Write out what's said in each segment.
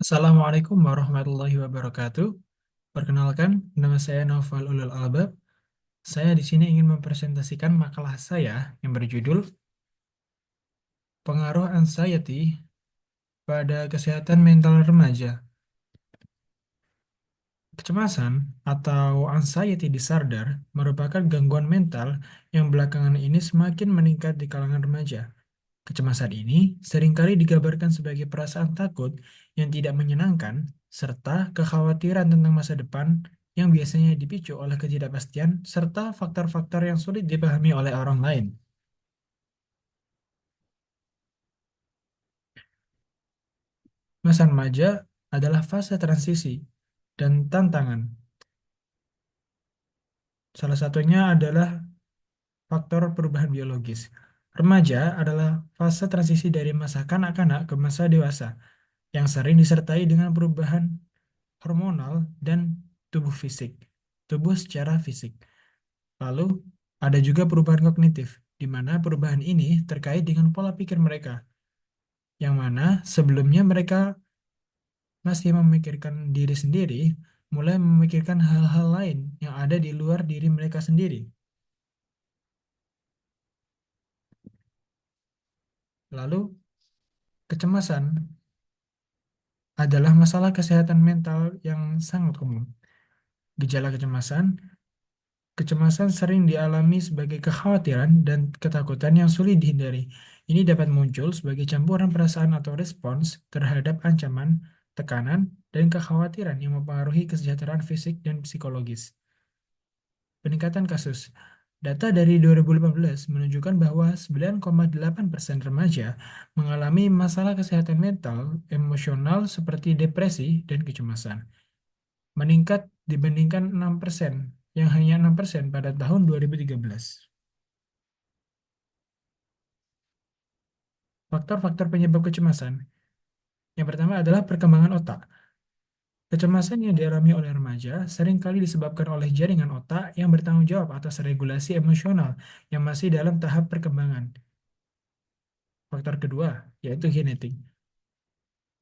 Assalamualaikum warahmatullahi wabarakatuh. Perkenalkan, nama saya Naufal Ulul Albab. Saya di sini ingin mempresentasikan makalah saya yang berjudul Pengaruh Anxiety pada Kesehatan Mental Remaja. Kecemasan atau anxiety disorder merupakan gangguan mental yang belakangan ini semakin meningkat di kalangan remaja. Kecemasan ini seringkali digambarkan sebagai perasaan takut yang tidak menyenangkan, serta kekhawatiran tentang masa depan yang biasanya dipicu oleh ketidakpastian serta faktor-faktor yang sulit dipahami oleh orang lain. Masa remaja adalah fase transisi dan tantangan. Salah satunya adalah faktor perubahan biologis. Remaja adalah fase transisi dari masa kanak-kanak ke masa dewasa yang sering disertai dengan perubahan hormonal dan tubuh fisik, tubuh secara fisik. Lalu ada juga perubahan kognitif, di mana perubahan ini terkait dengan pola pikir mereka, yang mana sebelumnya mereka masih memikirkan diri sendiri, mulai memikirkan hal-hal lain yang ada di luar diri mereka sendiri. Lalu kecemasan adalah masalah kesehatan mental yang sangat umum. Gejala kecemasan Kecemasan sering dialami sebagai kekhawatiran dan ketakutan yang sulit dihindari. Ini dapat muncul sebagai campuran perasaan atau respons terhadap ancaman, tekanan, dan kekhawatiran yang mempengaruhi kesejahteraan fisik dan psikologis. Peningkatan kasus. Data dari 2018 menunjukkan bahwa 9,8% remaja mengalami masalah kesehatan mental, emosional seperti depresi dan kecemasan, meningkat dibandingkan 6%, yang hanya 6% pada tahun 2013. Faktor-faktor penyebab kecemasan. Yang pertama adalah perkembangan otak. Kecemasan yang dialami oleh remaja seringkali disebabkan oleh jaringan otak yang bertanggung jawab atas regulasi emosional yang masih dalam tahap perkembangan. Faktor kedua, yaitu genetik.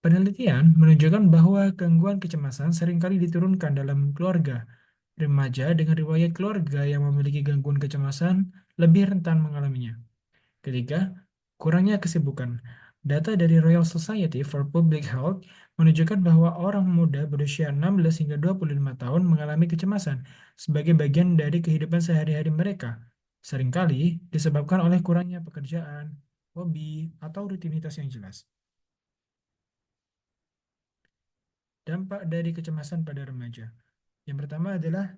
Penelitian menunjukkan bahwa gangguan kecemasan seringkali diturunkan dalam keluarga. Remaja dengan riwayat keluarga yang memiliki gangguan kecemasan lebih rentan mengalaminya. Ketiga, kurangnya kesibukan. Data dari Royal Society for Public Health menunjukkan bahwa orang muda berusia 16 hingga 25 tahun mengalami kecemasan sebagai bagian dari kehidupan sehari-hari mereka, seringkali disebabkan oleh kurangnya pekerjaan, hobi, atau rutinitas yang jelas. Dampak dari kecemasan pada remaja. Yang pertama adalah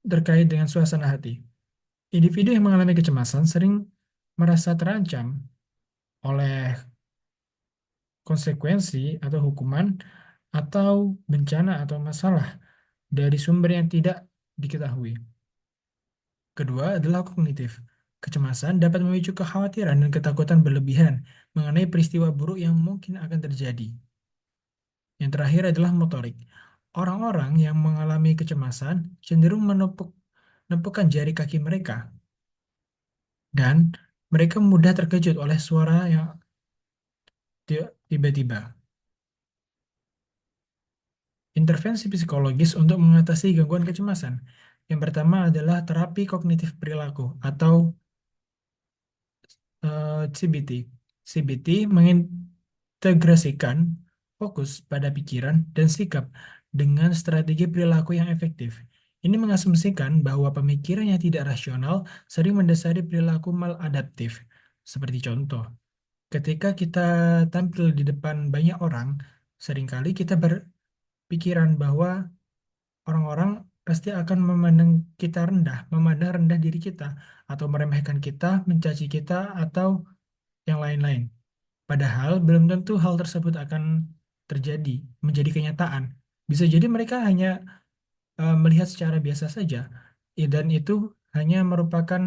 terkait dengan suasana hati. Individu yang mengalami kecemasan sering merasa terancam oleh konsekuensi atau hukuman atau bencana atau masalah dari sumber yang tidak diketahui. Kedua adalah kognitif. Kecemasan dapat memicu kekhawatiran dan ketakutan berlebihan mengenai peristiwa buruk yang mungkin akan terjadi. Yang terakhir adalah motorik. Orang-orang yang mengalami kecemasan cenderung menepukkan jari kaki mereka dan mereka mudah terkejut oleh suara yang tiba-tiba. Intervensi psikologis untuk mengatasi gangguan kecemasan. Yang pertama adalah terapi kognitif perilaku atau CBT. CBT mengintegrasikan fokus pada pikiran dan sikap dengan strategi perilaku yang efektif. Ini mengasumsikan bahwa pemikiran yang tidak rasional sering mendasari perilaku maladaptif. Seperti contoh, ketika kita tampil di depan banyak orang, seringkali kita berpikiran bahwa orang-orang pasti akan memandang kita rendah, memandang rendah diri kita, atau meremehkan kita, mencaci kita, atau yang lain-lain. Padahal belum tentu hal tersebut akan terjadi, menjadi kenyataan. Bisa jadi mereka hanya melihat secara biasa saja, dan itu hanya merupakan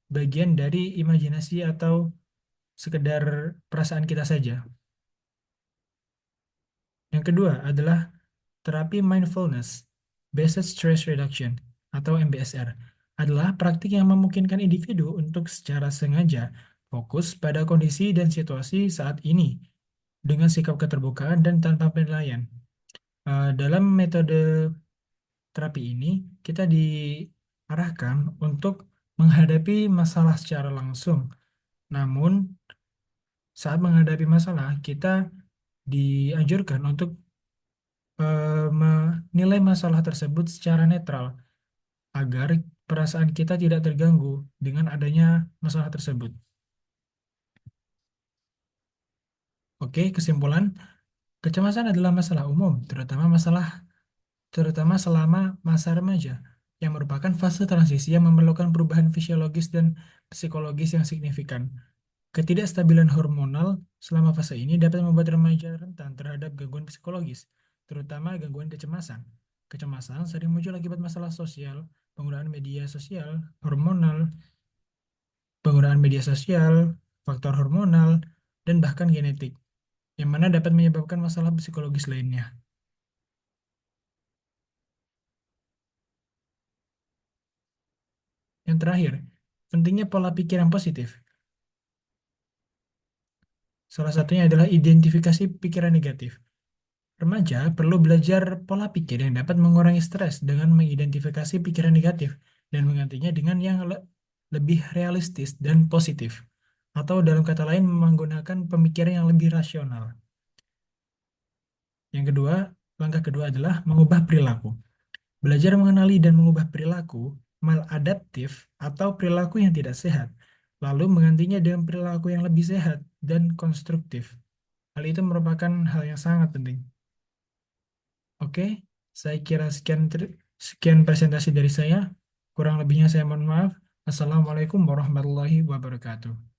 bagian dari imajinasi atau sekedar perasaan kita saja. Yang kedua adalah terapi mindfulness based stress reduction atau MBSR adalah praktik yang memungkinkan individu untuk secara sengaja fokus pada kondisi dan situasi saat ini dengan sikap keterbukaan dan tanpa penilaian. Dalam metode terapi ini, kita diarahkan untuk menghadapi masalah secara langsung. Namun, saat menghadapi masalah, kita dianjurkan untuk menilai masalah tersebut secara netral agar perasaan kita tidak terganggu dengan adanya masalah tersebut. Oke, kesimpulan, kecemasan adalah masalah umum, terutama selama masa remaja, yang merupakan fase transisi yang memerlukan perubahan fisiologis dan psikologis yang signifikan. Ketidakstabilan hormonal selama fase ini dapat membuat remaja rentan terhadap gangguan psikologis, terutama gangguan kecemasan. Kecemasan sering muncul akibat masalah sosial, penggunaan media sosial, hormonal, penggunaan media sosial, faktor hormonal, dan bahkan genetik, yang mana dapat menyebabkan masalah psikologis lainnya. Yang terakhir, pentingnya pola pikir yang positif. Salah satunya adalah identifikasi pikiran negatif. Remaja perlu belajar pola pikir yang dapat mengurangi stres dengan mengidentifikasi pikiran negatif dan menggantinya dengan yang lebih realistis dan positif. Atau dalam kata lain, menggunakan pemikiran yang lebih rasional. Yang kedua, langkah kedua adalah mengubah perilaku. Belajar mengenali dan mengubah perilaku maladaptif atau perilaku yang tidak sehat, lalu menggantinya dengan perilaku yang lebih sehat dan konstruktif. Hal itu merupakan hal yang sangat penting. Oke, saya kira sekian presentasi dari saya. Kurang lebihnya saya mohon maaf. Assalamualaikum warahmatullahi wabarakatuh.